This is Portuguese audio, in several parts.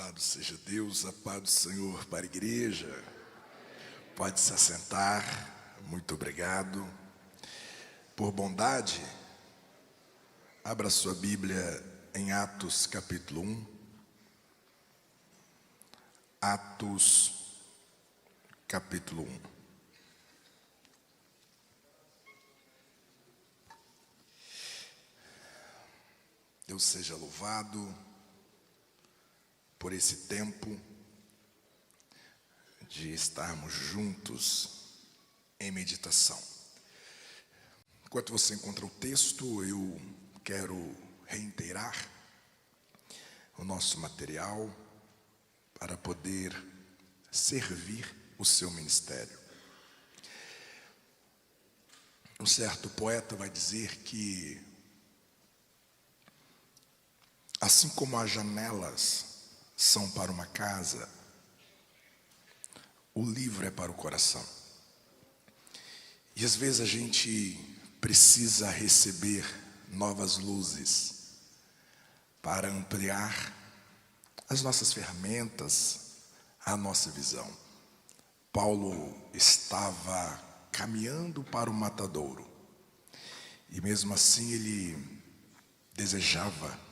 Louvado seja Deus, a paz do Senhor para a igreja. Pode se assentar, muito obrigado. Por bondade, abra sua Bíblia em Atos capítulo 1. Atos capítulo 1. Deus seja louvado por esse tempo de estarmos juntos em meditação. Enquanto você encontra o texto, eu quero reiterar o nosso material para poder servir o seu ministério. Um certo poeta vai dizer que, assim como as janelas são para uma casa, o livro é para o coração. E às vezes a gente precisa receber novas luzes para ampliar as nossas ferramentas, a nossa visão. Paulo estava caminhando para o matadouro e mesmo assim ele desejava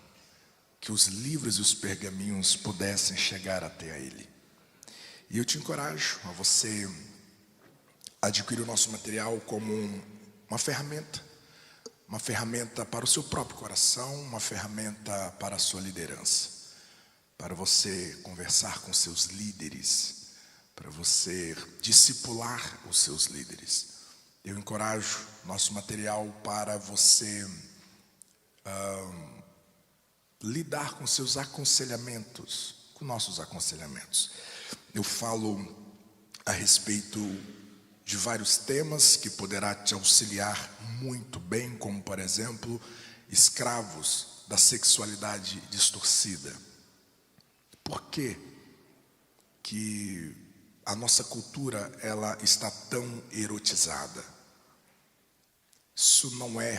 que os livros e os pergaminhos pudessem chegar até ele. E eu te encorajo a você adquirir o nosso material como uma ferramenta para o seu próprio coração, uma ferramenta para a sua liderança, para você conversar com seus líderes, para você discipular os seus líderes. Eu encorajo nosso material para você lidar com seus aconselhamentos, com nossos aconselhamentos. Eu falo a respeito de vários temas que poderá te auxiliar muito bem, como por exemplo, escravos da sexualidade distorcida. Por que a nossa cultura ela está tão erotizada? Isso não é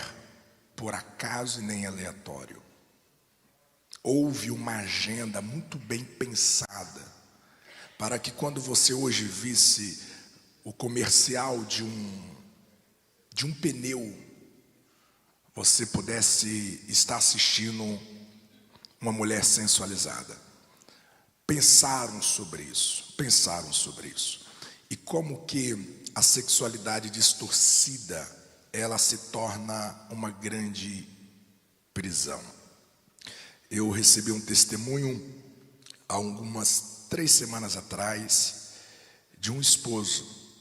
por acaso e nem aleatório. Houve uma agenda muito bem pensada para que quando você hoje visse o comercial de um pneu, você pudesse estar assistindo uma mulher sensualizada. Pensaram sobre isso. E como que a sexualidade distorcida, ela se torna uma grande prisão. Eu recebi um testemunho há algumas 3 semanas atrás de um esposo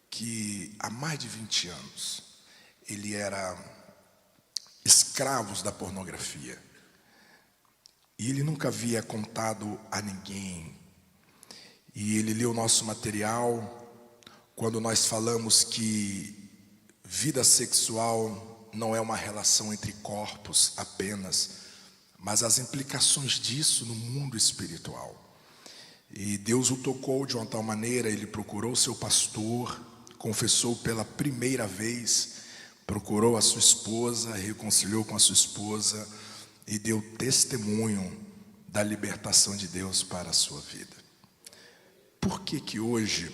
que há mais de 20 anos ele era escravo da pornografia e ele nunca havia contado a ninguém. E ele leu o nosso material quando nós falamos que vida sexual não é uma relação entre corpos apenas, mas as implicações disso no mundo espiritual. E Deus o tocou de uma tal maneira, ele procurou seu pastor, confessou pela primeira vez, procurou a sua esposa, reconciliou com a sua esposa e deu testemunho da libertação de Deus para a sua vida. Por que hoje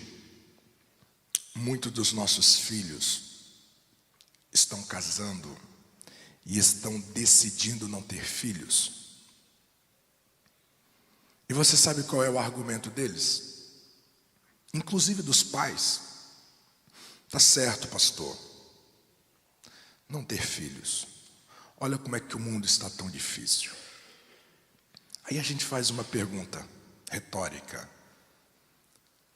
muitos dos nossos filhos estão casando e estão decidindo não ter filhos? E você sabe qual é o argumento deles? Inclusive dos pais. Tá certo, pastor, não ter filhos. Olha como é que o mundo está tão difícil. Aí a gente faz uma pergunta retórica.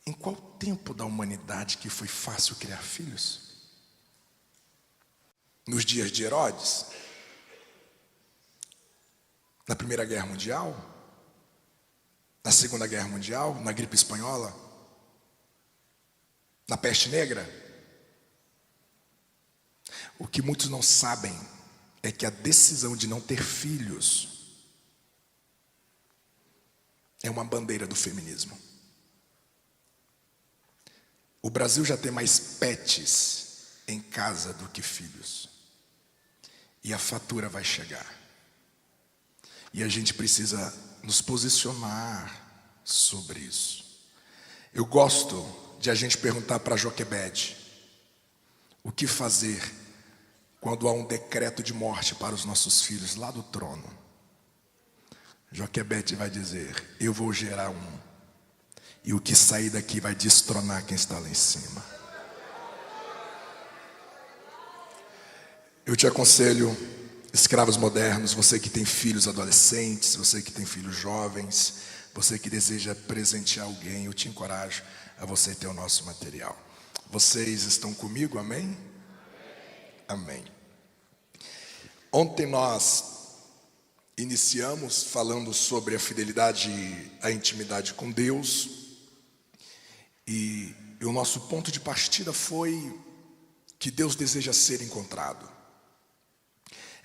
Em qual tempo da humanidade que foi fácil criar filhos? Nos dias de Herodes? Na Primeira Guerra Mundial? Na Segunda Guerra Mundial? Na gripe espanhola? Na peste negra? O que muitos não sabem é que a decisão de não ter filhos é uma bandeira do feminismo. O Brasil já tem mais pets em casa do que filhos. E a fatura vai chegar. E a gente precisa nos posicionar sobre isso. Eu gosto de a gente perguntar para Joquebede o que fazer quando há um decreto de morte para os nossos filhos lá do trono. Joquebede vai dizer: eu vou gerar um, e o que sair daqui vai destronar quem está lá em cima. Eu te aconselho, escravos modernos, você que tem filhos adolescentes, você que tem filhos jovens, você que deseja presentear alguém, eu te encorajo a você ter o nosso material. Vocês estão comigo, amém? Amém. Ontem nós iniciamos falando sobre a fidelidade, a intimidade com Deus, e o nosso ponto de partida foi que Deus deseja ser encontrado.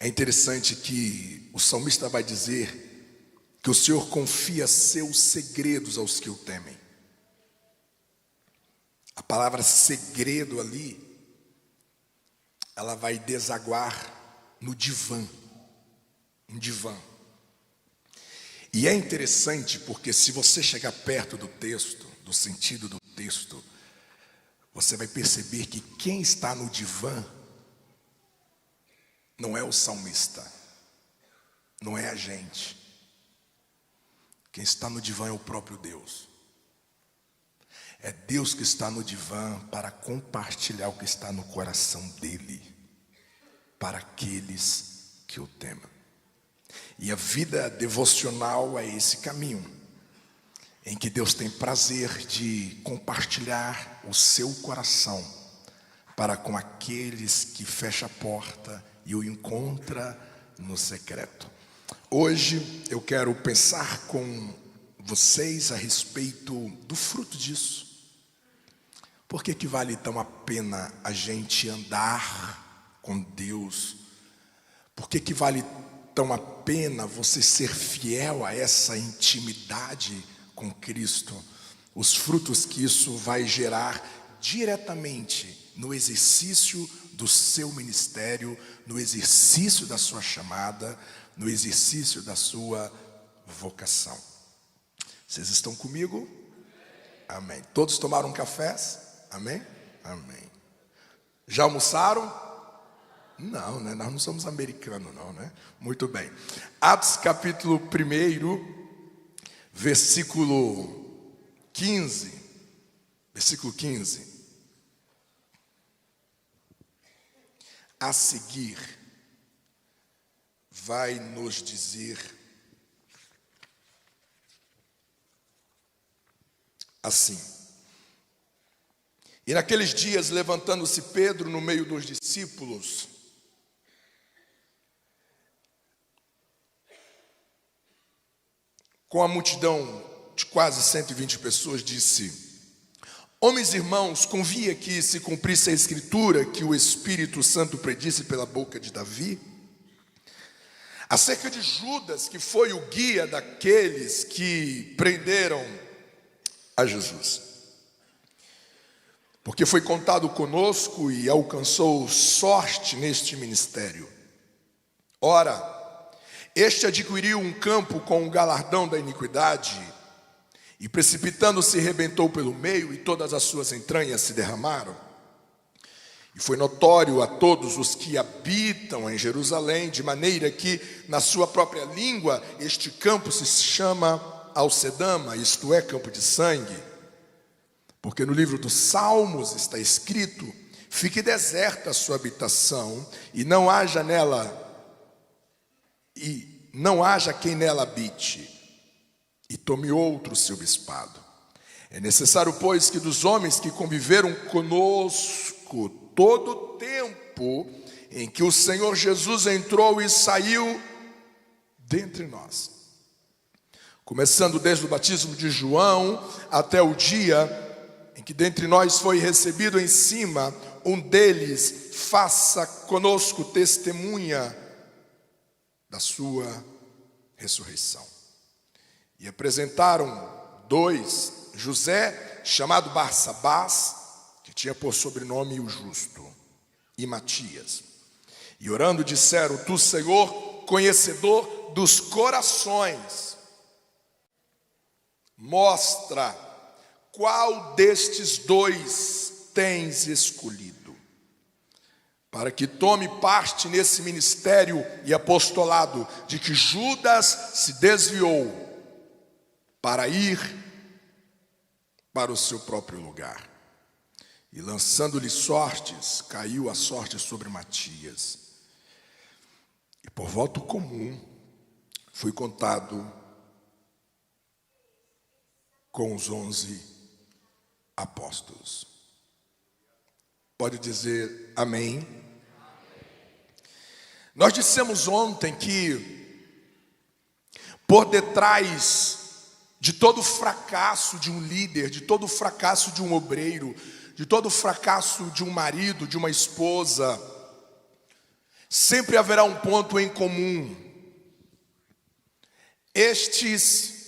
É interessante que o salmista vai dizer que o Senhor confia seus segredos aos que o temem. A palavra segredo ali, ela vai desaguar no divã, um divã. E é interessante porque se você chegar perto do texto, do sentido do texto, você vai perceber que quem está no divã não é o salmista, não é a gente. Quem está no divã é o próprio Deus. É Deus que está no divã para compartilhar o que está no coração dele, para aqueles que o temem. E a vida devocional é esse caminho, em que Deus tem prazer de compartilhar o seu coração para com aqueles que fecham a porta e o encontra no secreto. Hoje eu quero pensar com vocês a respeito do fruto disso. Por que vale tão a pena a gente andar com Deus? Por que vale tão a pena você ser fiel a essa intimidade com Cristo? Os frutos que isso vai gerar diretamente no exercício do seu ministério, no exercício da sua chamada, no exercício da sua vocação. Vocês estão comigo? Amém. Todos tomaram cafés? Amém? Amém. Já almoçaram? Não, né? Nós não somos americanos não, né? Muito bem. Atos capítulo 1, versículo 15. Versículo 15. A seguir, vai nos dizer assim: e naqueles dias, levantando-se Pedro no meio dos discípulos, com a multidão de quase 120 pessoas, disse: homens e irmãos, convia que se cumprisse a escritura que o Espírito Santo predisse pela boca de Davi, acerca de Judas, que foi o guia daqueles que prenderam a Jesus. Porque foi contado conosco e alcançou sorte neste ministério. Ora, este adquiriu um campo com o galardão da iniquidade, e precipitando-se, rebentou pelo meio, e todas as suas entranhas se derramaram. E foi notório a todos os que habitam em Jerusalém, de maneira que, na sua própria língua, este campo se chama Alcedama, isto é, campo de sangue. Porque no livro dos Salmos está escrito: fique deserta a sua habitação, e não haja quem nela habite, e tome outro seu bispado. É necessário, pois, que dos homens que conviveram conosco todo o tempo em que o Senhor Jesus entrou e saiu dentre nós, começando desde o batismo de João até o dia em que dentre nós foi recebido em cima, um deles faça conosco testemunha da sua ressurreição. E apresentaram 2, José, chamado Barsabás, que tinha por sobrenome o Justo, e Matias. E orando disseram: tu, Senhor, conhecedor dos corações, mostra qual destes dois tens escolhido, para que tome parte nesse ministério e apostolado de que Judas se desviou para ir para o seu próprio lugar. E lançando-lhe sortes, caiu a sorte sobre Matias. E por voto comum, foi contado com os 11 apóstolos. Pode dizer amém? Nós dissemos ontem que por detrás de todo fracasso de um líder, de todo fracasso de um obreiro, de todo fracasso de um marido, de uma esposa, sempre haverá um ponto em comum. Estes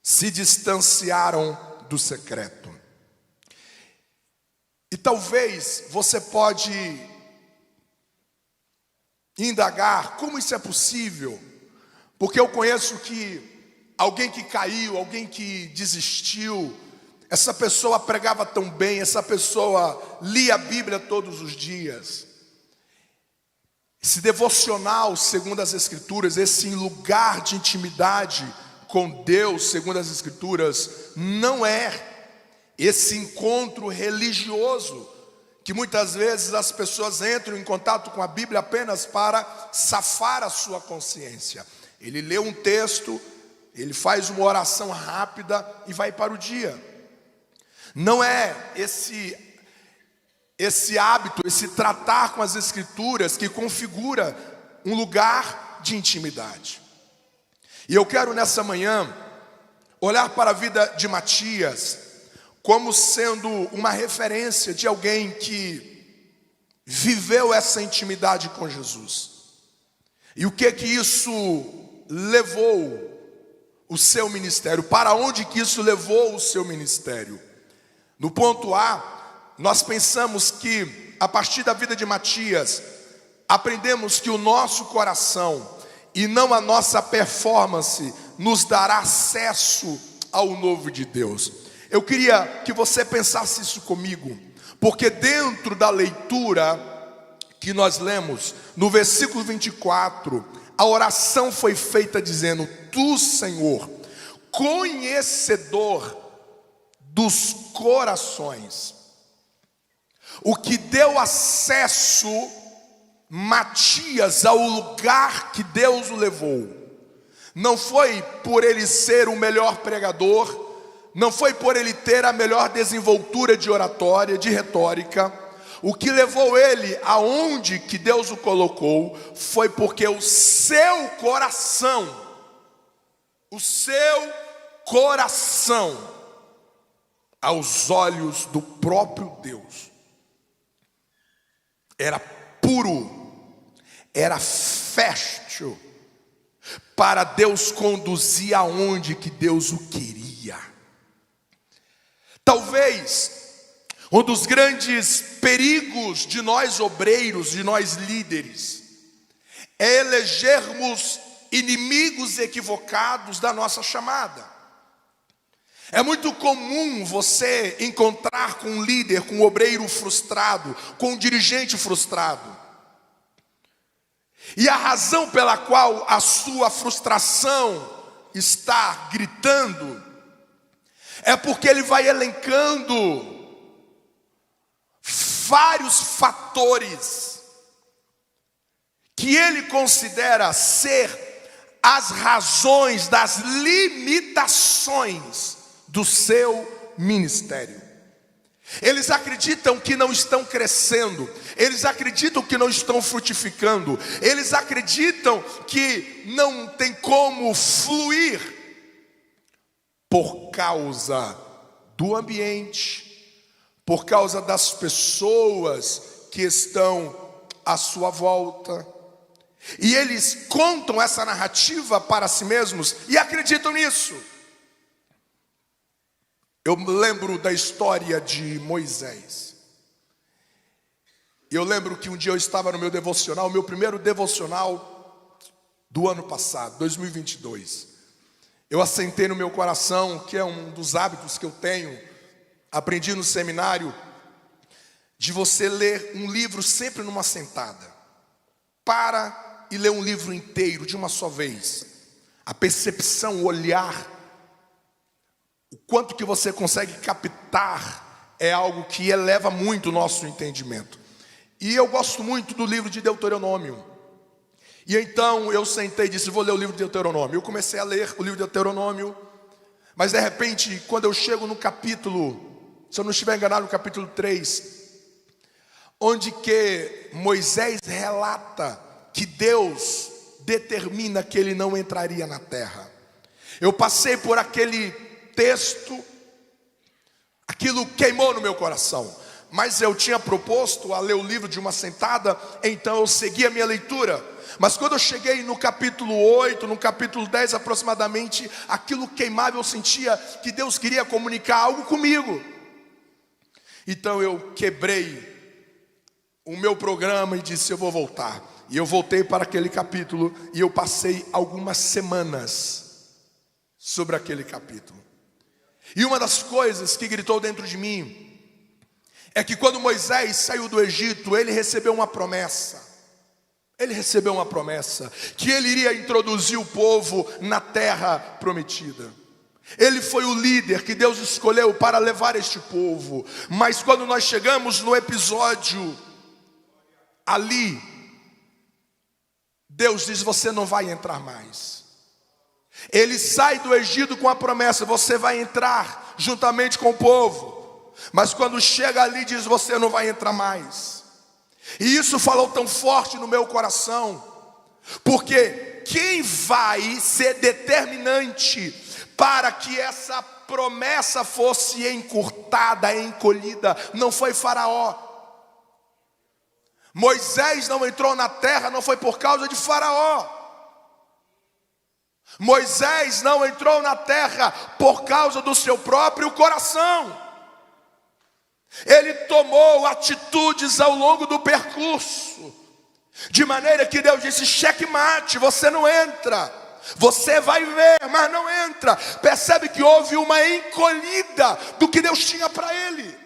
se distanciaram do secreto. E talvez você pode indagar como isso é possível, porque eu conheço que alguém que caiu, alguém que desistiu, essa pessoa pregava tão bem, essa pessoa lia a Bíblia todos os dias. Esse devocional, segundo as Escrituras, esse lugar de intimidade com Deus, segundo as Escrituras, não é esse encontro religioso que muitas vezes as pessoas entram em contato com a Bíblia apenas para safar a sua consciência. Ele lê um texto, ele faz uma oração rápida e vai para o dia. Não é esse hábito, esse tratar com as Escrituras que configura um lugar de intimidade. E eu quero nessa manhã olhar para a vida de Matias como sendo uma referência de alguém que viveu essa intimidade com Jesus. E o que isso levou o seu ministério? Para onde que isso levou o seu ministério? No ponto A, nós pensamos que a partir da vida de Matias, aprendemos que o nosso coração e não a nossa performance nos dará acesso ao novo de Deus. Eu queria que você pensasse isso comigo, porque dentro da leitura que nós lemos, no versículo 24, a oração foi feita dizendo: Tu, Senhor, conhecedor dos corações. O que deu acesso Matias ao lugar que Deus o levou, não foi por ele ser o melhor pregador, não foi por ele ter a melhor desenvoltura de oratória, de retórica. O que levou ele aonde que Deus o colocou foi porque o seu coração, aos olhos do próprio Deus, era puro, era fértil para Deus conduzir aonde que Deus o queria. Talvez um dos grandes perigos de nós obreiros, de nós líderes, é elegermos inimigos equivocados da nossa chamada. É muito comum você encontrar com um líder, com um obreiro frustrado, com um dirigente frustrado. E a razão pela qual a sua frustração está gritando é porque ele vai elencando vários fatores que ele considera ser as razões das limitações do seu ministério. Eles acreditam que não estão crescendo, eles acreditam que não estão frutificando, eles acreditam que não tem como fluir por causa do ambiente, por causa das pessoas que estão à sua volta. E eles contam essa narrativa para si mesmos e acreditam nisso. Eu lembro da história de Moisés. Eu lembro que um dia eu estava no meu devocional, meu primeiro devocional do ano passado, 2022. Eu assentei no meu coração, que é um dos hábitos que eu tenho, aprendi no seminário, de você ler um livro sempre numa sentada. Para e lê um livro inteiro de uma só vez. A percepção, o olhar, o quanto que você consegue captar é algo que eleva muito o nosso entendimento. E eu gosto muito do livro de Deuteronômio. E então eu sentei e disse, vou ler o livro de Deuteronômio. Eu comecei a ler o livro de Deuteronômio, mas de repente, quando eu chego no capítulo, se eu não estiver enganado, no capítulo 3, onde que Moisés relata que Deus determina que ele não entraria na terra. Eu passei por aquele texto, aquilo queimou no meu coração, mas eu tinha proposto a ler o livro de uma sentada, então eu segui a minha leitura. Mas quando eu cheguei no capítulo 8, no capítulo 10 aproximadamente, aquilo queimava, eu sentia que Deus queria comunicar algo comigo. Então eu quebrei o meu programa e disse, eu vou voltar. E eu voltei para aquele capítulo e eu passei algumas semanas sobre aquele capítulo. E uma das coisas que gritou dentro de mim é que quando Moisés saiu do Egito, ele recebeu uma promessa. Ele recebeu uma promessa que ele iria introduzir o povo na terra prometida. Ele foi o líder que Deus escolheu para levar este povo. Mas quando nós chegamos no episódio ali, Deus diz, você não vai entrar mais. Ele sai do Egito com a promessa, você vai entrar juntamente com o povo. Mas quando chega ali, diz, você não vai entrar mais. E isso falou tão forte no meu coração, porque quem vai ser determinante para que essa promessa fosse encurtada, encolhida, não foi Faraó. Moisés não entrou na terra, não foi por causa de Faraó. Moisés não entrou na terra por causa do seu próprio coração. Ele tomou atitudes ao longo do percurso, de maneira que Deus disse, checkmate, você não entra. Você vai ver, mas não entra. Percebe que houve uma encolhida do que Deus tinha para ele.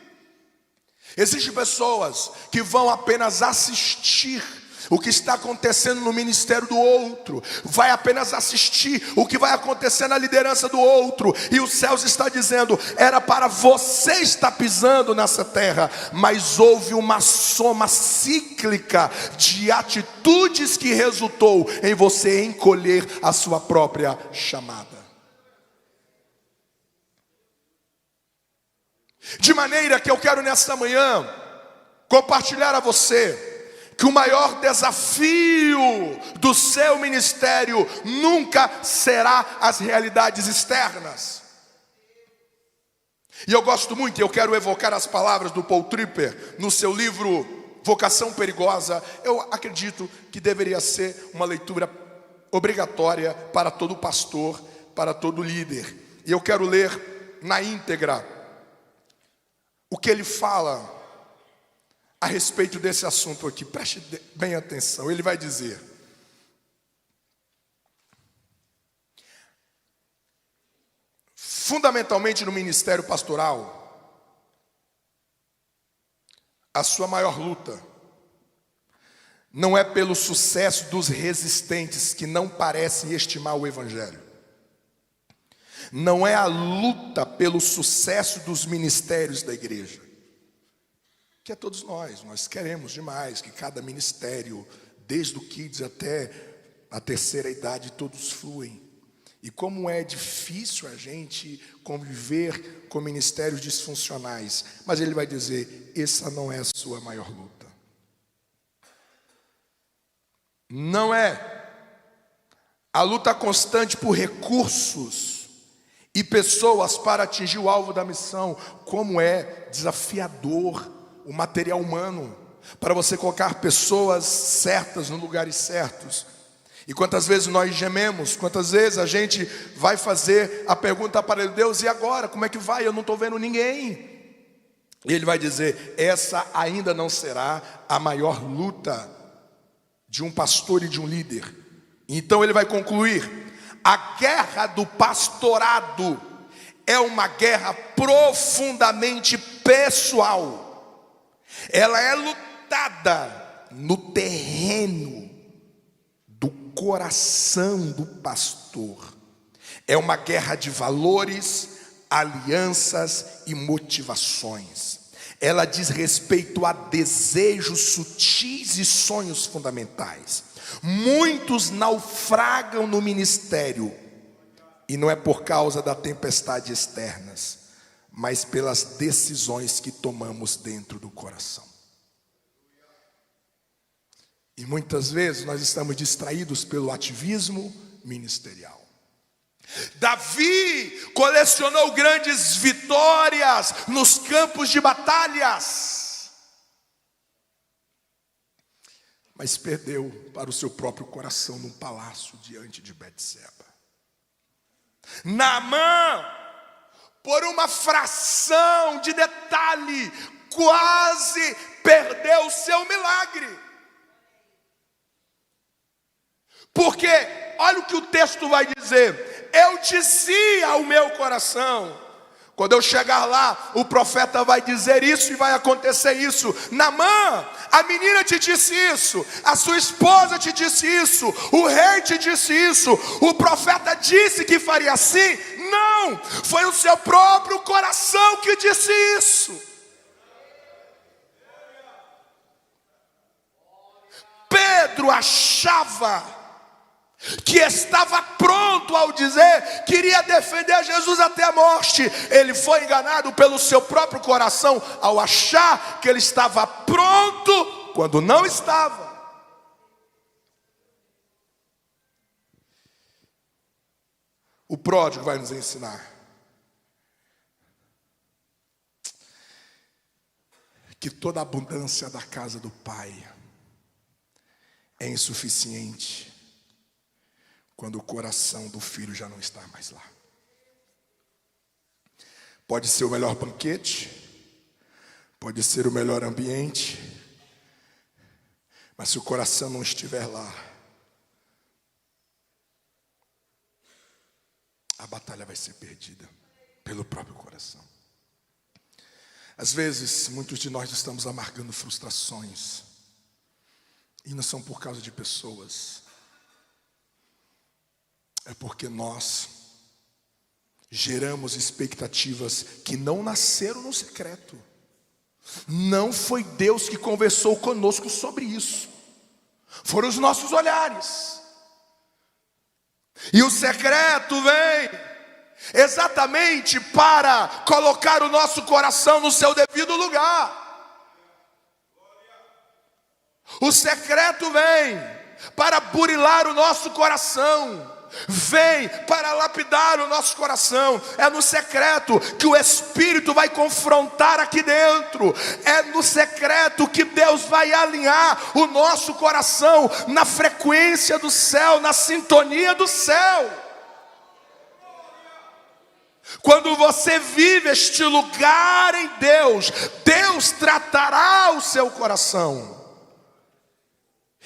Existem pessoas que vão apenas assistir o que está acontecendo no ministério do outro, vai apenas assistir o que vai acontecer na liderança do outro, e os céus está dizendo, era para você estar pisando nessa terra, mas houve uma soma cíclica de atitudes que resultou em você encolher a sua própria chamada. De maneira que eu quero nesta manhã compartilhar a você que o maior desafio do seu ministério nunca será as realidades externas. E eu gosto muito, eu quero evocar as palavras do Paul Tripper no seu livro Vocação Perigosa. Eu acredito que deveria ser uma leitura obrigatória para todo pastor, para todo líder. E eu quero ler na íntegra o que ele fala a respeito desse assunto aqui. Preste bem atenção. Ele vai dizer: fundamentalmente no ministério pastoral, a sua maior luta não é pelo sucesso dos resistentes que não parecem estimar o evangelho. Não é a luta pelo sucesso dos ministérios da igreja, que é todos nós queremos demais que cada ministério, desde o kids até a terceira idade, todos fluem. E como é difícil a gente conviver com ministérios disfuncionais. Mas ele vai dizer, essa não é a sua maior luta. Não é a luta constante por recursos e pessoas para atingir o alvo da missão. Como é desafiador o material humano para você colocar pessoas certas nos lugares certos. E quantas vezes nós gememos, quantas vezes a gente vai fazer a pergunta para ele, Deus, e agora? Como é que vai? Eu não estou vendo ninguém. E ele vai dizer, essa ainda não será a maior luta de um pastor e de um líder. Então ele vai concluir, A guerra do pastorado é uma guerra profundamente pessoal. Ela é lutada no terreno do coração do pastor. É uma guerra de valores, alianças e motivações. Ela diz respeito a desejos sutis e sonhos fundamentais. Muitos naufragam no ministério, e não é por causa da tempestade externas, mas pelas decisões que tomamos dentro do coração. E muitas vezes nós estamos distraídos pelo ativismo ministerial. Davi colecionou grandes vitórias nos campos de batalhas, mas perdeu para o seu próprio coração num palácio diante de Betseba. Naamã, por uma fração de detalhe, quase perdeu o seu milagre. Porque, olha o que o texto vai dizer: eu dizia ao meu coração. Quando eu chegar lá, o profeta vai dizer isso e vai acontecer isso. Naamã, a menina te disse isso, a sua esposa te disse isso, o rei te disse isso, o profeta disse que faria assim. Não, foi o seu próprio coração que disse isso. Pedro achava que estava pronto ao dizer que iria defender Jesus até a morte. Ele foi enganado pelo seu próprio coração ao achar que ele estava pronto quando não estava. O pródigo vai nos ensinar que toda a abundância da casa do Pai é insuficiente quando o coração do filho já não está mais lá. Pode ser o melhor banquete, pode ser o melhor ambiente, mas se o coração não estiver lá, a batalha vai ser perdida pelo próprio coração. Às vezes, muitos de nós estamos amargando frustrações, e não são por causa de pessoas. É porque nós geramos expectativas que não nasceram no secreto. Não foi Deus que conversou conosco sobre isso. Foram os nossos olhares. E o secreto vem exatamente para colocar o nosso coração no seu devido lugar. O secreto vem para burilar o nosso coração. Vem para lapidar o nosso coração. É no secreto que o Espírito vai confrontar aqui dentro. É no secreto que Deus vai alinhar o nosso coração na frequência do céu, na sintonia do céu. Quando você vive este lugar em Deus, Deus tratará o seu coração.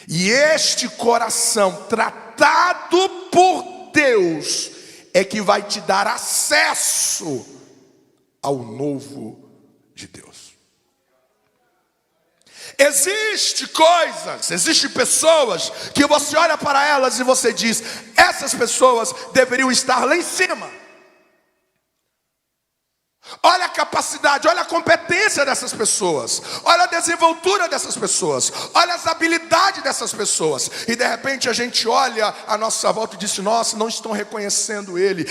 E este coração tratado por Deus é que vai te dar acesso ao novo de Deus. Existem pessoas que você olha para elas e você diz: essas pessoas deveriam estar lá em cima. Olha a capacidade, olha a competência dessas pessoas, olha a desenvoltura dessas pessoas, olha as habilidades dessas pessoas. E de repente a gente olha à nossa volta e diz: nossa, não estão reconhecendo ele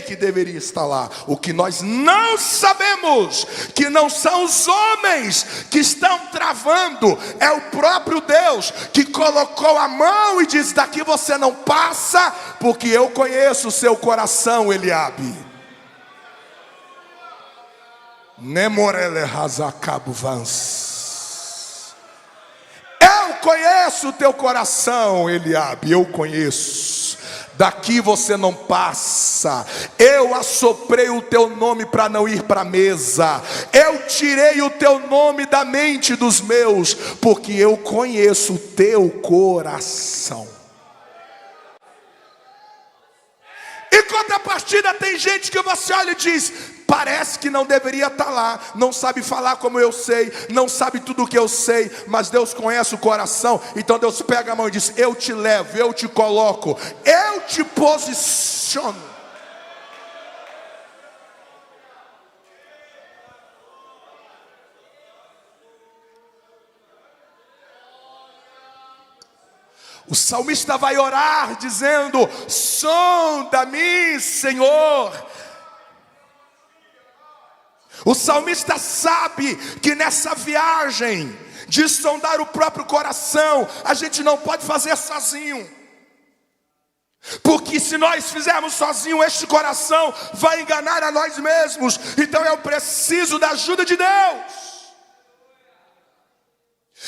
que deveria estar lá. O que nós não sabemos, que não são os homens que estão travando, é o próprio Deus que colocou a mão e diz: daqui você não passa, porque eu conheço o seu coração, Eliabe. Eu conheço o teu coração, Eliabe, eu conheço. Daqui você não passa. Eu assoprei o teu nome para não ir para a mesa. Eu tirei o teu nome da mente dos meus, porque eu conheço o teu coração. contrapartida, tem gente que você olha e diz: parece que não deveria estar lá, não sabe falar como eu sei, não sabe tudo o que eu sei, mas Deus conhece o coração. Então Deus pega a mão e diz: eu te levo, eu te coloco, eu te posiciono. O salmista vai orar dizendo: sonda-me, Senhor. O salmista sabe que nessa viagem de sondar o próprio coração, a gente não pode fazer sozinho. Porque se nós fizermos sozinho, este coração vai enganar a nós mesmos. Então eu preciso da ajuda de Deus.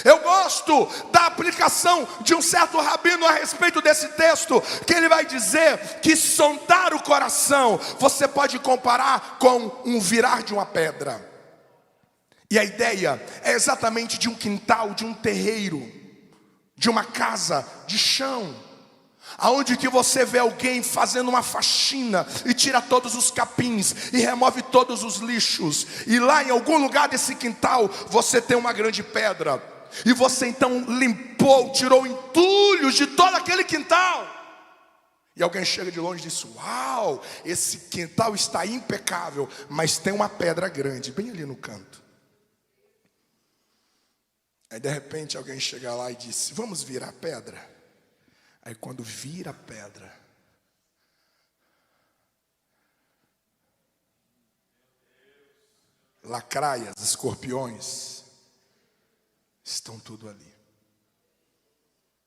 Eu gosto da aplicação de um certo rabino a respeito desse texto, que ele vai dizer que sondar o coração você pode comparar com um virar de uma pedra. E a ideia é exatamente de um quintal, de um terreiro, de uma casa de chão, aonde que você vê alguém fazendo uma faxina e tira todos os capins e remove todos os lixos, e lá em algum lugar desse quintal você tem uma grande pedra. E você então limpou, tirou entulhos de todo aquele quintal. E alguém chega de longe e diz: uau, esse quintal está impecável, mas tem uma pedra grande bem ali no canto. Aí de repente alguém chega lá e diz: vamos virar a pedra. Aí quando vira a pedra, lacraias, escorpiões estão tudo ali.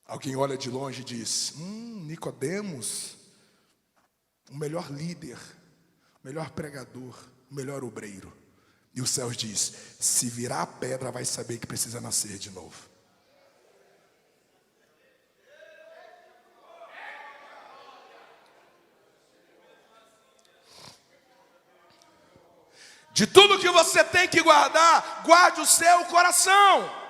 Alguém olha de longe e diz: Nicodemos, o melhor líder, o melhor pregador, o melhor obreiro. E o céu diz: se virar a pedra, vai saber que precisa nascer de novo. De tudo que você tem que guardar, guarde o seu coração.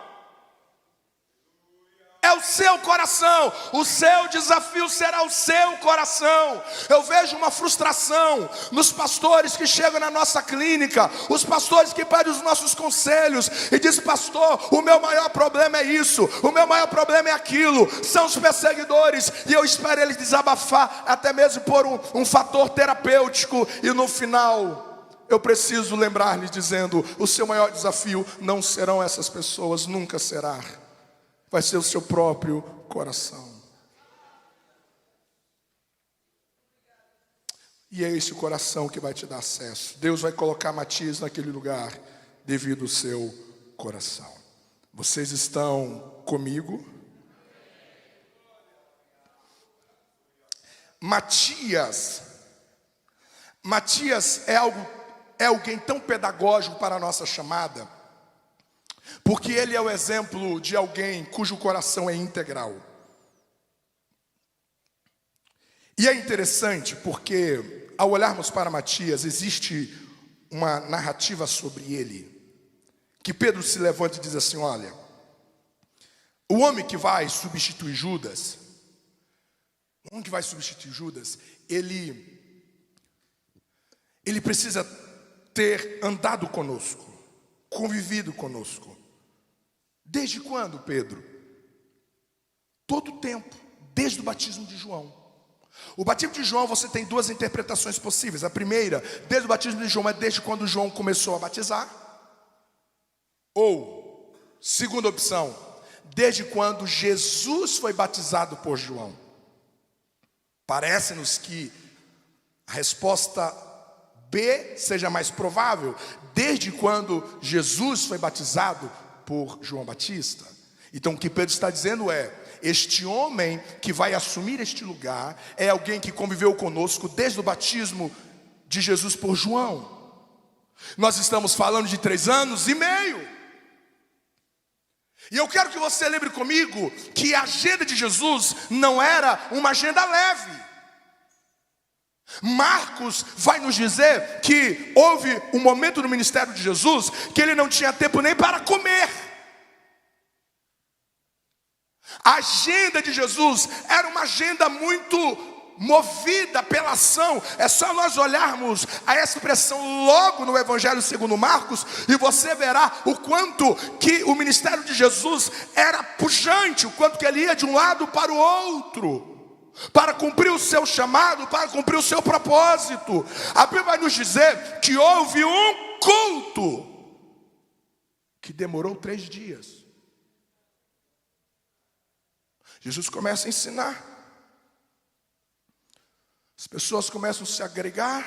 É o seu coração, o seu desafio será o seu coração. Eu vejo uma frustração nos pastores que chegam na nossa clínica, os pastores que pedem os nossos conselhos e dizem: pastor, o meu maior problema é isso, o meu maior problema é aquilo, são os perseguidores. E eu espero eles desabafar, até mesmo por um fator terapêutico, e no final eu preciso lembrar-lhes dizendo: o seu maior desafio não serão essas pessoas, nunca será. Vai ser o seu próprio coração. E é esse o coração que vai te dar acesso. Deus vai colocar Matias naquele lugar devido ao seu coração. Vocês estão comigo? Matias é alguém tão pedagógico para a nossa chamada, porque ele é o exemplo de alguém cujo coração é integral. E é interessante porque, ao olharmos para Matias, existe uma narrativa sobre ele, que Pedro se levanta e diz assim: olha, o homem que vai substituir Judas, ele precisa ter andado conosco, convivido conosco. Desde quando, Pedro? Todo o tempo, desde o batismo de João. O batismo de João, você tem duas interpretações possíveis. A primeira, desde o batismo de João, é desde quando João começou a batizar. Ou, segunda opção, desde quando Jesus foi batizado por João. Parece-nos que a resposta B seja mais provável, desde quando Jesus foi batizado por João Batista. Então o que Pedro está dizendo é: este homem que vai assumir este lugar é alguém que conviveu conosco desde o batismo de Jesus por João. Nós estamos falando de 3 anos e meio. E eu quero que você lembre comigo que a agenda de Jesus não era uma agenda leve. Marcos vai nos dizer que houve um momento no ministério de Jesus que ele não tinha tempo nem para comer. A agenda de Jesus era uma agenda muito movida pela ação. É só nós olharmos a expressão logo no Evangelho segundo Marcos, e você verá o quanto que o ministério de Jesus era pujante, o quanto que ele ia de um lado para o outro, para cumprir o seu chamado, para cumprir o seu propósito. A Bíblia vai nos dizer que houve um culto que demorou 3 dias. Jesus começa a ensinar. As pessoas começam a se agregar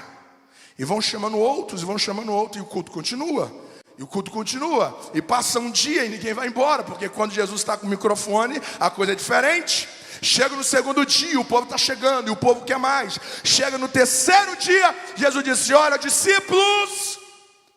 e vão chamando outros, e o culto continua. E o culto continua. E passa um dia e ninguém vai embora, porque quando Jesus está com o microfone, a coisa é diferente. Chega no segundo dia, o povo está chegando e o povo quer mais. Chega no terceiro dia, Jesus disse: olha, discípulos,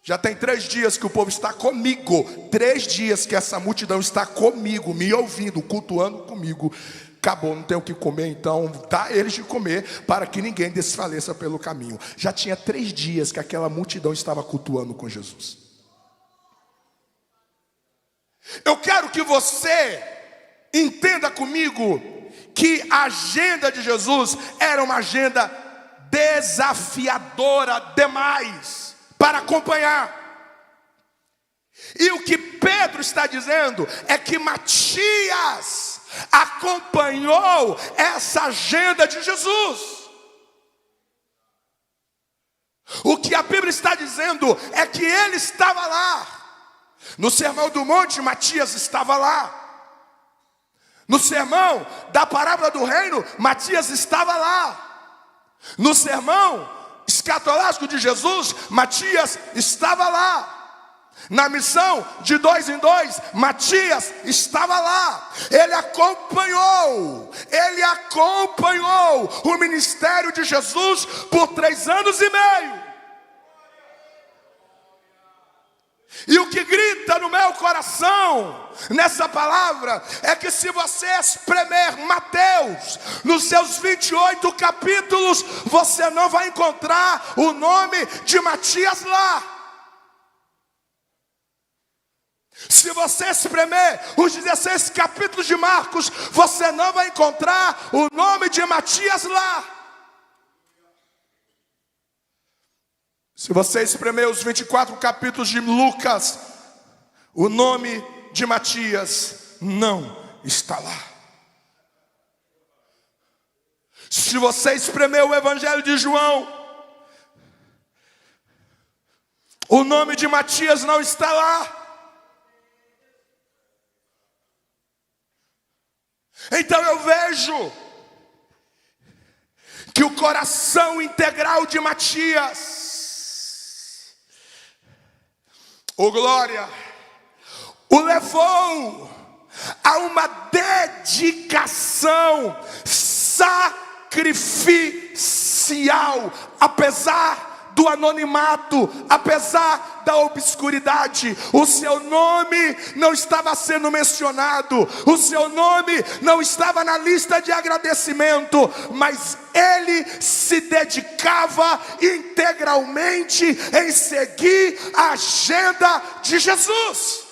já tem 3 dias que o povo está comigo. 3 dias que essa multidão está comigo, me ouvindo, cultuando comigo. Acabou, não tem o que comer, então dá eles de comer, para que ninguém desfaleça pelo caminho. Já tinha 3 dias que aquela multidão estava cultuando com Jesus. Eu quero que você entenda comigo que a agenda de Jesus era uma agenda desafiadora demais para acompanhar. E o que Pedro está dizendo é que Matias acompanhou essa agenda de Jesus. O que a Bíblia está dizendo é que ele estava lá. No Sermão do Monte, Matias estava lá. No sermão da parábola do reino, Matias estava lá. No sermão escatológico de Jesus, Matias estava lá. Na missão de 2 em 2, Matias estava lá. Ele acompanhou o ministério de Jesus por 3 anos e meio. E o que grita no meu coração nessa palavra é que se você espremer Mateus nos seus 28 capítulos, você não vai encontrar o nome de Matias lá. Se você espremer os 16 capítulos de Marcos, você não vai encontrar o nome de Matias lá. Se você espremer os 24 capítulos de Lucas, o nome de Matias não está lá. Se você espremer o Evangelho de João, o nome de Matias não está lá. Então eu vejo que o coração integral de Matias, o glória, o levou a uma dedicação sacrificial, apesar do anonimato, apesar da obscuridade. O seu nome não estava sendo mencionado, o seu nome não estava na lista de agradecimento, mas ele se dedicava integralmente em seguir a agenda de Jesus.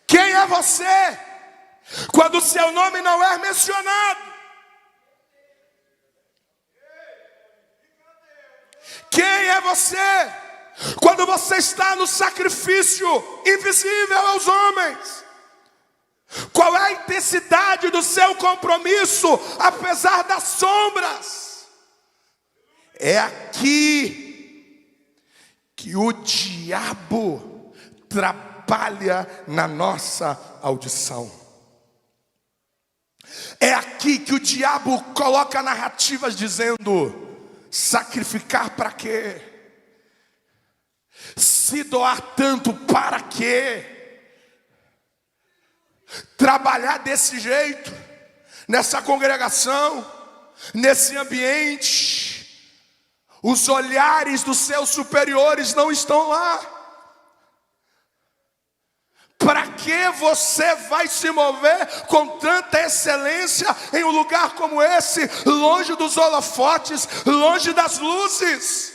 Quem é você quando o seu nome não é mencionado? Quem é você quando você está no sacrifício invisível aos homens? Qual é a intensidade do seu compromisso, apesar das sombras? É aqui que o diabo trabalha na nossa audição. É aqui que o diabo coloca narrativas dizendo: sacrificar para quê? Se doar tanto para quê? Trabalhar desse jeito, nessa congregação, nesse ambiente, os olhares dos seus superiores não estão lá. Para que você vai se mover com tanta excelência em um lugar como esse, longe dos holofotes, longe das luzes?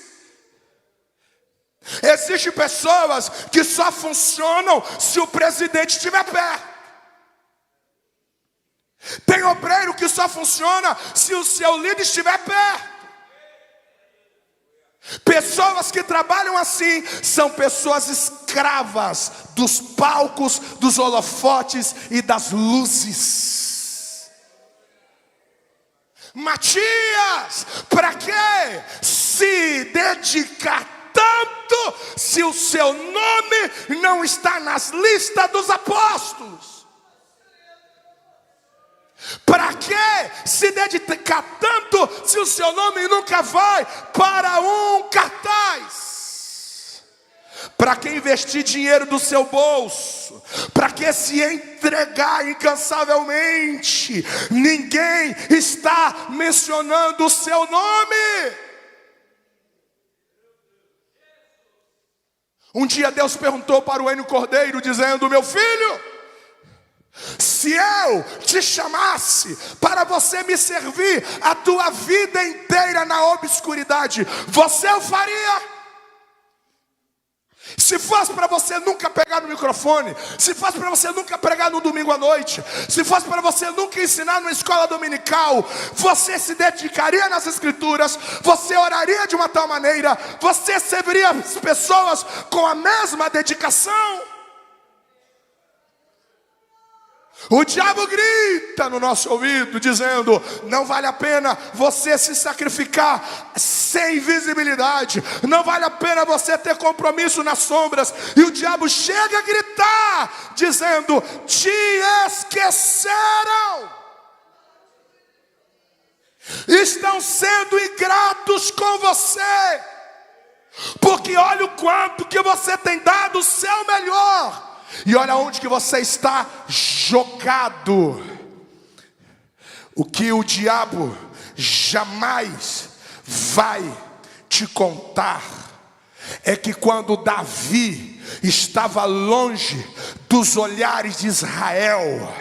Existem pessoas que só funcionam se o presidente estiver perto. Tem obreiro que só funciona se o seu líder estiver perto. Pessoas que trabalham assim são pessoas escravas dos palcos, dos holofotes e das luzes. Matias, para que se dedicar tanto se o seu nome não está nas listas dos apóstolos? Para que se dedicar tanto se o seu nome nunca vai para um cartaz? Para que investir dinheiro do seu bolso? Para que se entregar incansavelmente? Ninguém está mencionando o seu nome. Um dia Deus perguntou para o Enio Cordeiro, dizendo: meu filho, se eu te chamasse para você me servir a tua vida inteira na obscuridade, você o faria? Se fosse para você nunca pegar no microfone, se fosse para você nunca pregar no domingo à noite, se fosse para você nunca ensinar numa escola dominical, você se dedicaria nas escrituras, você oraria de uma tal maneira, você serviria as pessoas com a mesma dedicação? O diabo grita no nosso ouvido, dizendo: não vale a pena você se sacrificar sem visibilidade, não vale a pena você ter compromisso nas sombras. E o diabo chega a gritar, dizendo: te esqueceram, estão sendo ingratos com você, porque olha o quanto que você tem dado o seu melhor, e olha onde que você está jogado. O que o diabo jamais vai te contar é que quando Davi estava longe dos olhares de Israel,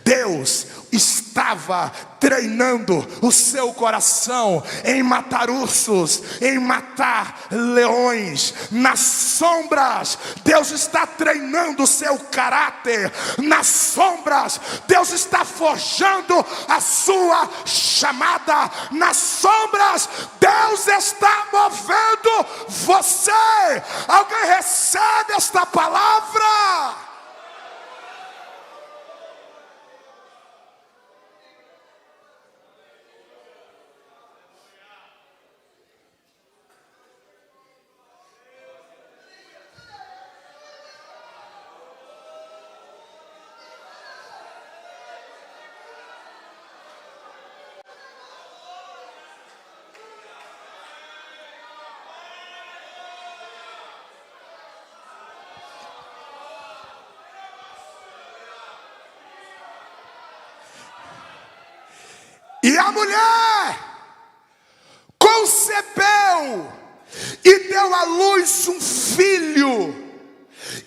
Deus estava treinando o seu coração em matar ursos, em matar leões. Nas sombras, Deus está treinando o seu caráter. Nas sombras, Deus está forjando a sua chamada. Nas sombras, Deus está movendo você. Alguém recebe esta palavra? E a mulher concebeu e deu à luz um filho,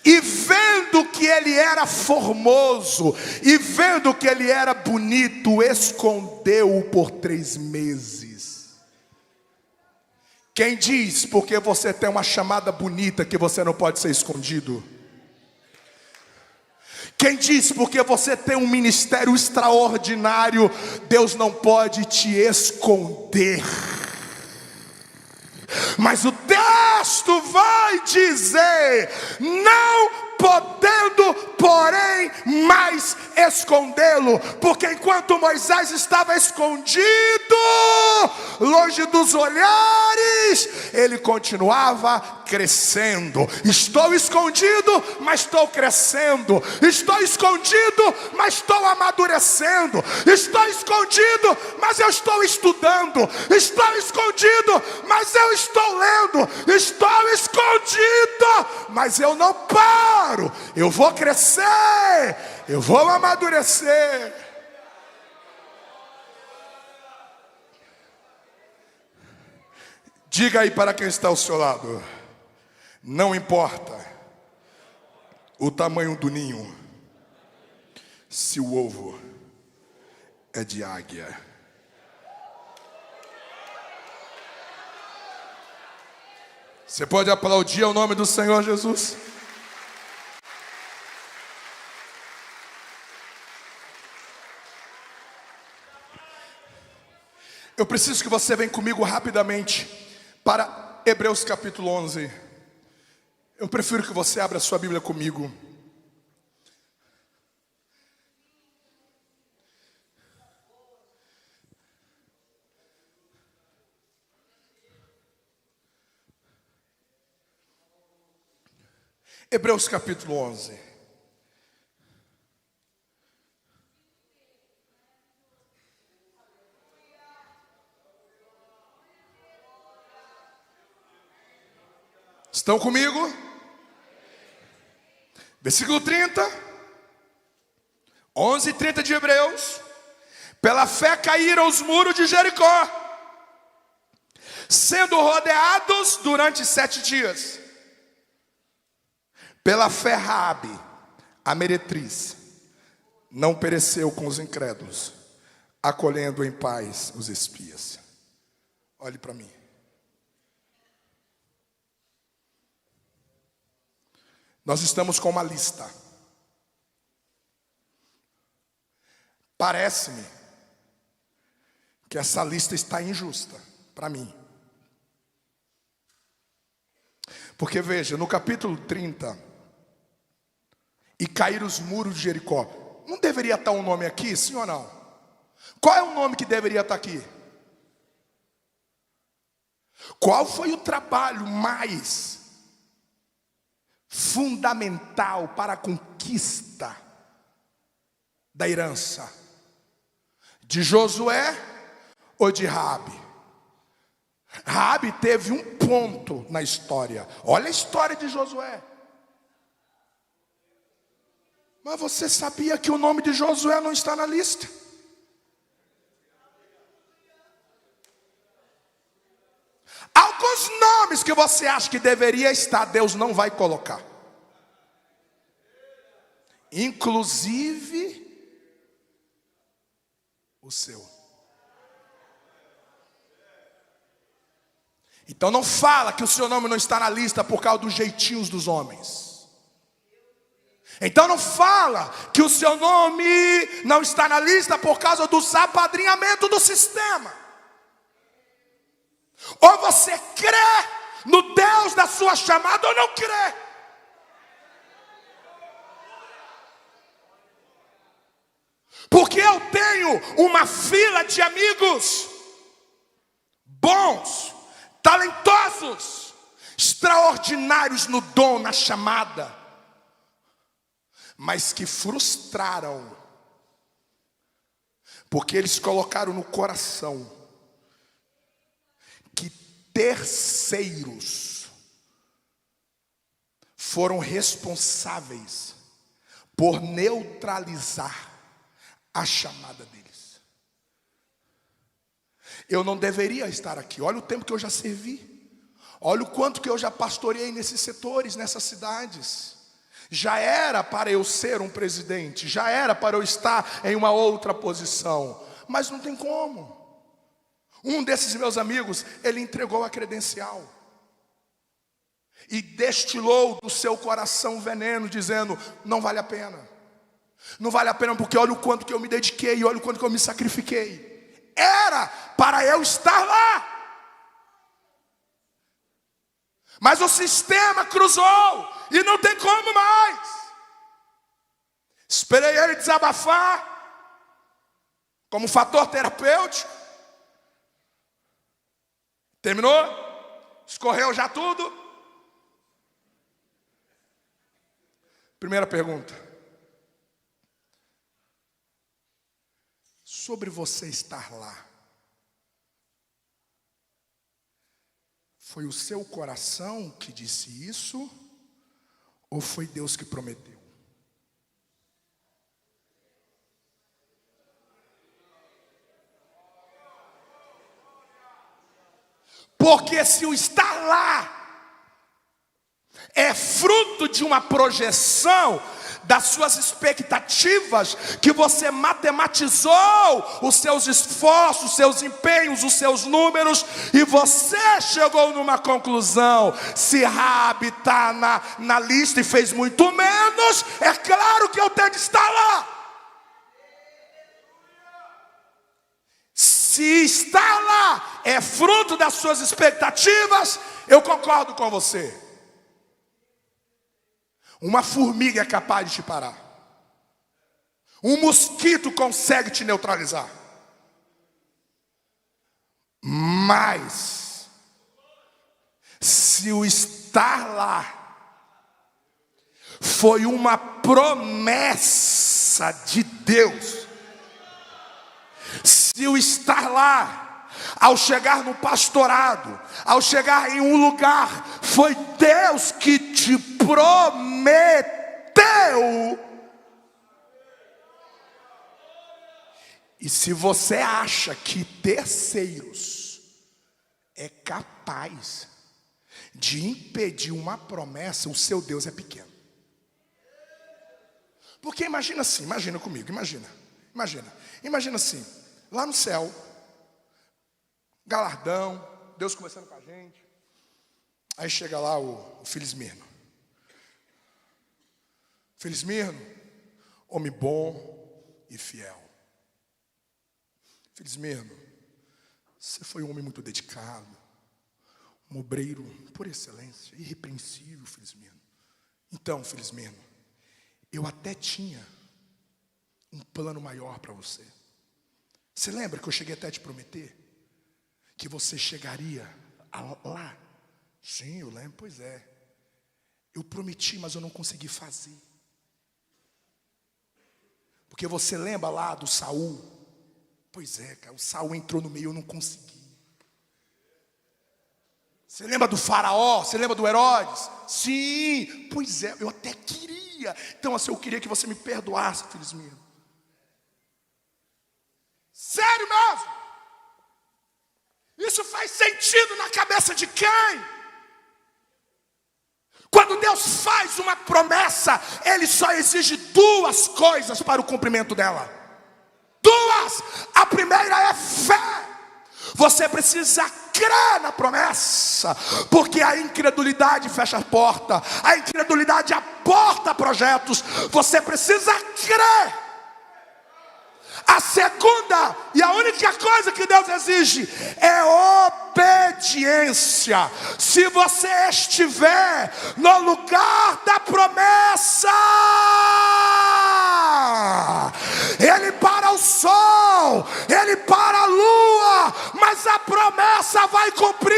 e vendo que ele era formoso, e vendo que ele era bonito, escondeu-o por 3 meses. Quem diz porque você tem uma chamada bonita que você não pode ser escondido? Quem diz porque você tem um ministério extraordinário, Deus não pode te esconder? Mas o texto vai dizer: não podendo, porém, mais escondê-lo, porque enquanto Moisés estava escondido, longe dos olhares, ele continuava crescendo. Estou escondido, mas estou crescendo. Estou escondido, mas estou amadurecendo. Estou escondido, mas eu estou estudando. Estou escondido, mas eu estou lendo. Estou escondido, mas eu não paro. Eu vou crescer, eu vou amadurecer. Diga aí para quem está ao seu lado: não importa o tamanho do ninho, se o ovo é de águia. Você pode aplaudir ao nome do Senhor Jesus? Eu preciso que você venha comigo rapidamente para Hebreus capítulo 11. Eu prefiro que você abra a sua Bíblia comigo. Hebreus capítulo 11. Estão comigo? Versículo 30. 11:30 de Hebreus. Pela fé caíram os muros de Jericó, sendo rodeados durante 7 dias. Pela fé Raabe, a meretriz, não pereceu com os incrédulos, acolhendo em paz os espias. Olhe para mim. Nós estamos com uma lista. Parece-me que essa lista está injusta para mim. Porque veja, no capítulo 30, e cair os muros de Jericó, não deveria estar um nome aqui, sim ou não? Qual é o nome que deveria estar aqui? Qual foi o trabalho mais fundamental para a conquista da herança? De Josué ou de Raabe? Raabe teve um ponto na história. Olha a história de Josué. Mas você sabia que o nome de Josué não está na lista? Alguns nomes que você acha que deveria estar, Deus não vai colocar. Inclusive o seu. Então não fala que o seu nome não está na lista por causa dos jeitinhos dos homens. Então não fala que o seu nome não está na lista por causa do apadrinhamento do sistema. Ou você crê no Deus da sua chamada ou não crê. Porque eu tenho uma fila de amigos bons, talentosos, extraordinários no dom, na chamada, mas que frustraram, porque eles colocaram no coração que terceiros foram responsáveis por neutralizar a chamada deles. Eu não deveria estar aqui. Olha o tempo que eu já servi. Olha o quanto que eu já pastoreei nesses setores, nessas cidades. Já era para eu ser um presidente, já era para eu estar em uma outra posição, mas não tem como. Um desses meus amigos, ele entregou a credencial e destilou do seu coração veneno, dizendo: não vale a pena. Não vale a pena porque olha o quanto que eu me dediquei, olha o quanto que eu me sacrifiquei. Era para eu estar lá. Mas o sistema cruzou e não tem como mais. Esperei ele desabafar como fator terapêutico. Terminou? Escorreu já tudo? Primeira pergunta. Sobre você estar lá. Foi o seu coração que disse isso? Ou foi Deus que prometeu? Porque se o estar lá é fruto de uma projeção das suas expectativas, que você matematizou os seus esforços, os seus empenhos, os seus números, e você chegou numa conclusão: se Raabe está na lista e fez muito menos, é claro que eu tenho que estar lá. Se está lá lá é fruto das suas expectativas, eu concordo com você. Uma formiga é capaz de te parar. Um mosquito consegue te neutralizar. Mas, se o estar lá foi uma promessa de Deus, se o estar lá, ao chegar no pastorado, ao chegar em um lugar, foi Deus que te prometeu, e se você acha que terceiros é capaz de impedir uma promessa, o seu Deus é pequeno. Porque imagina assim, imagina comigo, imagina assim, lá no céu, galardão, Deus conversando com a gente, aí chega lá o Filismirno. Filismirno, homem bom e fiel. Filismirno, você foi um homem muito dedicado, um obreiro por excelência, irrepreensível, Filismirno. Então, Filismirno, eu até tinha um plano maior para você. Você lembra que eu cheguei até a te prometer que você chegaria lá? Sim, eu lembro, pois é. Eu prometi, mas eu não consegui fazer. Porque você lembra lá do Saul? Pois é, cara, o Saul entrou no meio e eu não consegui. Você lembra do Faraó? Você lembra do Herodes? Sim, pois é, eu até queria. Então assim, eu queria que você me perdoasse, Filismirno. Sério mesmo? Isso faz sentido na cabeça de quem? Quando Deus faz uma promessa, Ele só exige duas coisas para o cumprimento dela. Duas. A primeira é fé. Você precisa crer na promessa, porque a incredulidade fecha a porta, a incredulidade aborta projetos. Você precisa crer. A segunda e a única coisa que Deus exige é obediência. Se você estiver no lugar da promessa, Ele para o sol, Ele para a lua, mas a promessa vai cumprir.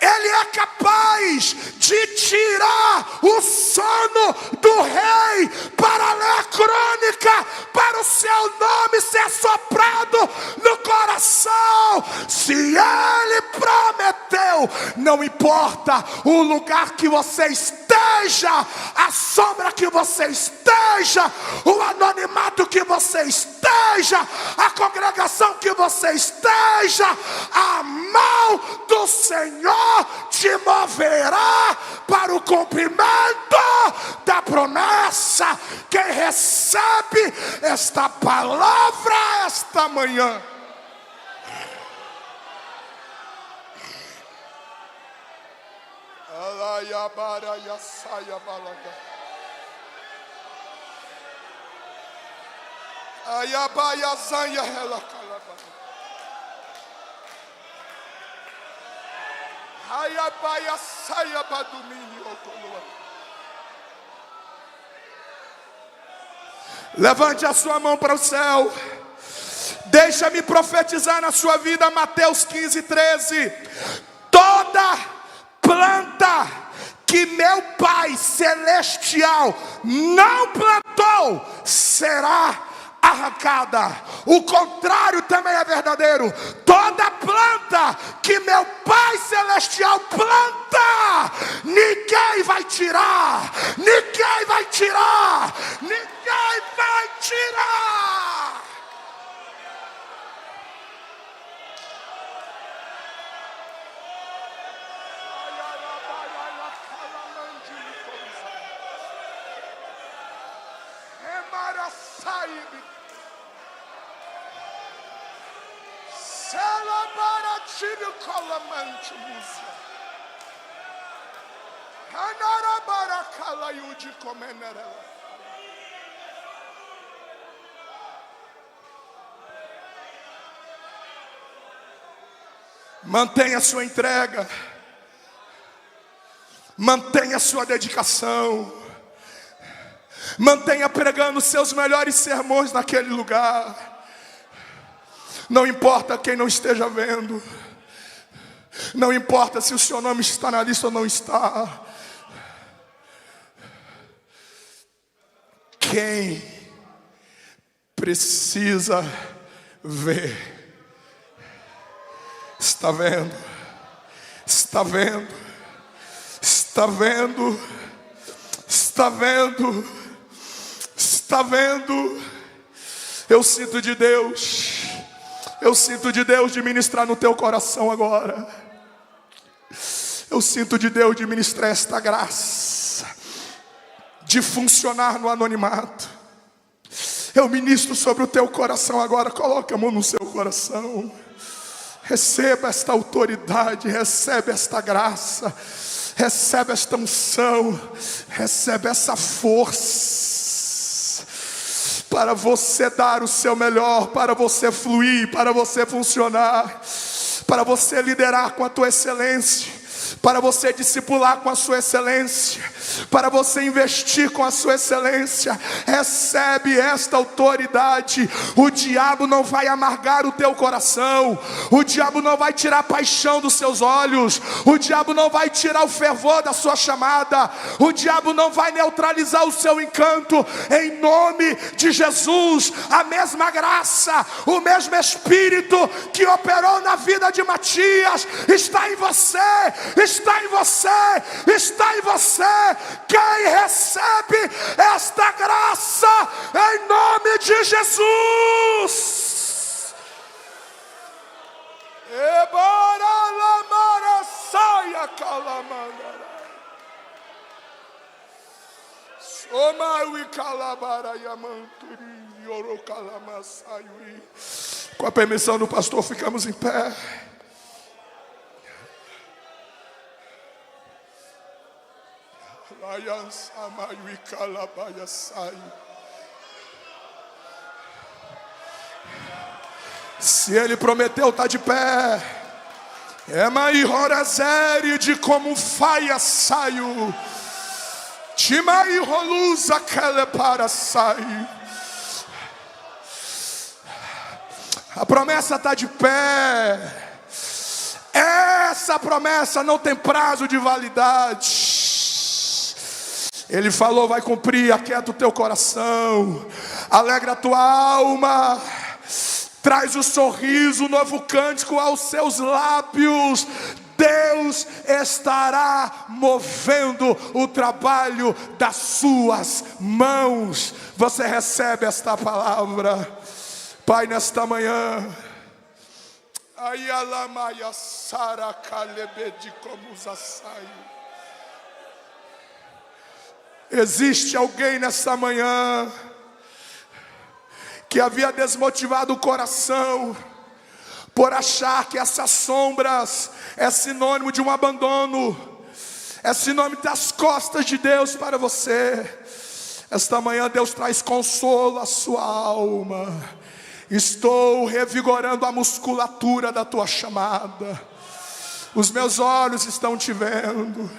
Ele é capaz de tirar o sono do rei para ler a crônica, para o seu nome ser soprado no coração. Se Ele prometeu, não importa o lugar que você esteja, a sombra que você esteja, o anonimato que você esteja, a congregação que você esteja, a mão do Senhor te moverá para o cumprimento da promessa. Quem recebe esta palavra esta manhã? Levante a sua mão para o céu. Deixa-me profetizar na sua vida. Mateus 15:13. Toda planta que meu Pai Celestial não plantou será arrancada. O contrário também é verdadeiro. Toda planta que meu Pai Celestial planta, ninguém vai tirar. Ninguém vai tirar. Ninguém vai tirar. Mantenha a sua entrega. Mantenha a sua dedicação. Mantenha pregando seus melhores sermões naquele lugar. Não importa quem não esteja vendo. Não importa se o seu nome está na lista ou não está. Quem precisa ver, está vendo, está vendo, está vendo, está vendo, está vendo. Eu sinto de Deus, eu sinto de Deus de ministrar no teu coração agora. Eu sinto de Deus de ministrar esta graça, de funcionar no anonimato. Eu ministro sobre o teu coração agora. Coloque a mão no seu coração. Receba esta autoridade, recebe esta graça, recebe esta unção, recebe essa força para você dar o seu melhor, para você fluir, para você funcionar, para você liderar com a tua excelência, para você discipular com a sua excelência, para você investir com a sua excelência. Recebe esta autoridade. O diabo não vai amargar o teu coração, o diabo não vai tirar a paixão dos seus olhos, o diabo não vai tirar o fervor da sua chamada, o diabo não vai neutralizar o seu encanto. Em nome de Jesus, a mesma graça, o mesmo Espírito que operou na vida de Matias está em você, está em você, está em você. Quem recebe esta graça em nome de Jesus? Com a permissão do pastor, ficamos em pé. Se ele prometeu, está de pé. É mai horazeri de como faia saio. Timai roluza aquele para sair. A promessa está de pé. Essa promessa não tem prazo de validade. Ele falou, vai cumprir. Aquieta o teu coração, alegra a tua alma, traz o sorriso, o novo cântico aos seus lábios. Deus estará movendo o trabalho das suas mãos. Você recebe esta palavra, Pai, nesta manhã. Ayalamaya Sara Kalebedi como Zasai. Existe alguém nessa manhã que havia desmotivado o coração por achar que essas sombras é sinônimo de um abandono, é sinônimo das costas de Deus para você. Esta manhã Deus traz consolo à sua alma. Estou revigorando a musculatura da tua chamada. Os meus olhos estão te vendo.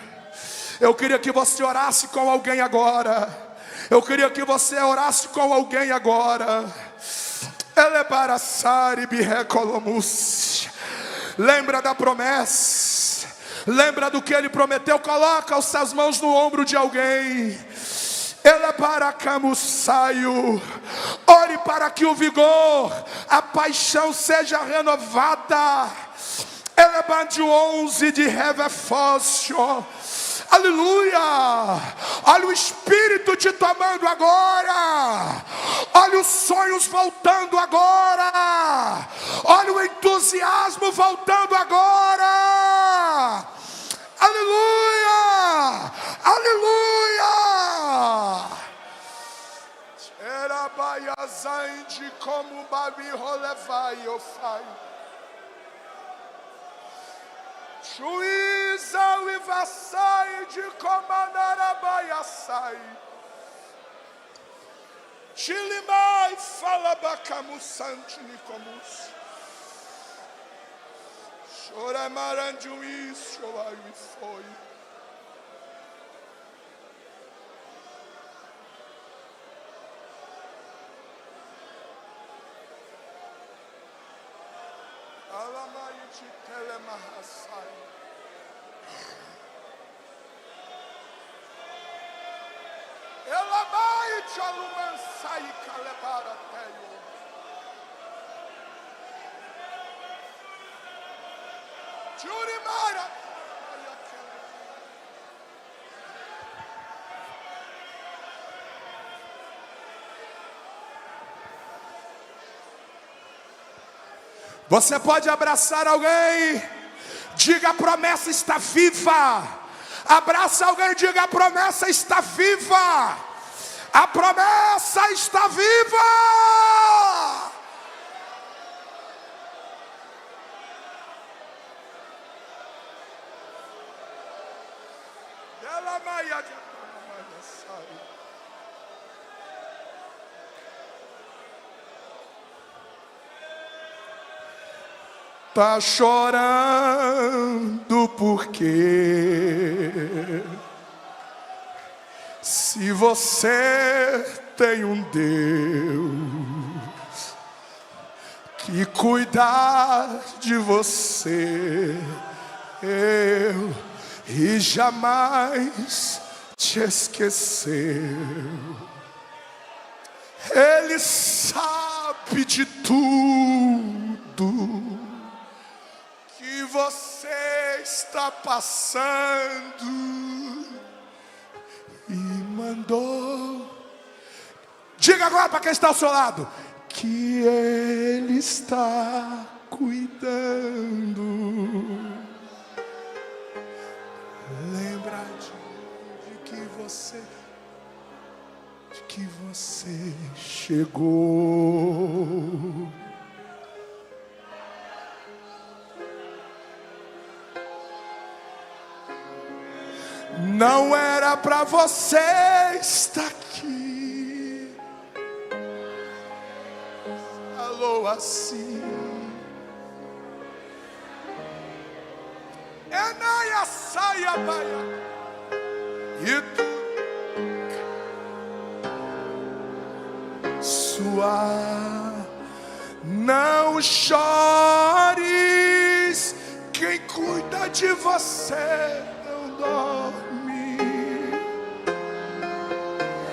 Eu queria que você orasse com alguém agora. Eu queria que você orasse com alguém agora. Lembra da promessa. Lembra do que ele prometeu. Coloca as suas mãos no ombro de alguém. Ore para que o vigor, a paixão seja renovada. Elebante 11 de Revefócio. Aleluia! Olha o Espírito te tomando agora. Olha os sonhos voltando agora. Olha o entusiasmo voltando agora. Aleluia! Aleluia! Era baiazain de como babi rolevai ofai. Juíza e vassai de comandarabai. Chilimai fala bacamus santinicomus. Ora maranjo isso, vai foi. Alamaite telemahasai. Ela vai te alumansar e calebara teio. Jurimara. Você pode abraçar alguém, diga: a promessa está viva. Abraça alguém e diga: a promessa está viva. A promessa está viva. Tá chorando por quê? Se você tem um Deus que cuidar de você, e jamais te esqueceu. Ele sabe de tudo que você está passando e mandou. Diga agora para quem está ao seu lado que Ele está cuidando. Lembra de que você chegou. Não era para você estar aqui. Falou assim. Enaia saia baia. E tu sua, não chores. Quem cuida de você não dorme.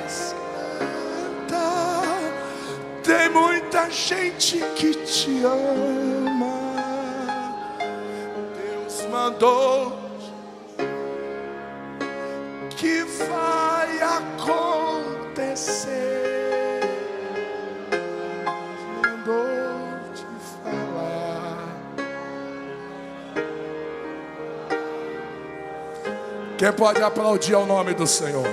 Descansa. Tem muita gente que te ama. Deus mandou que vai acontecer. Mandou te falar. Quem pode aplaudir ao nome do Senhor?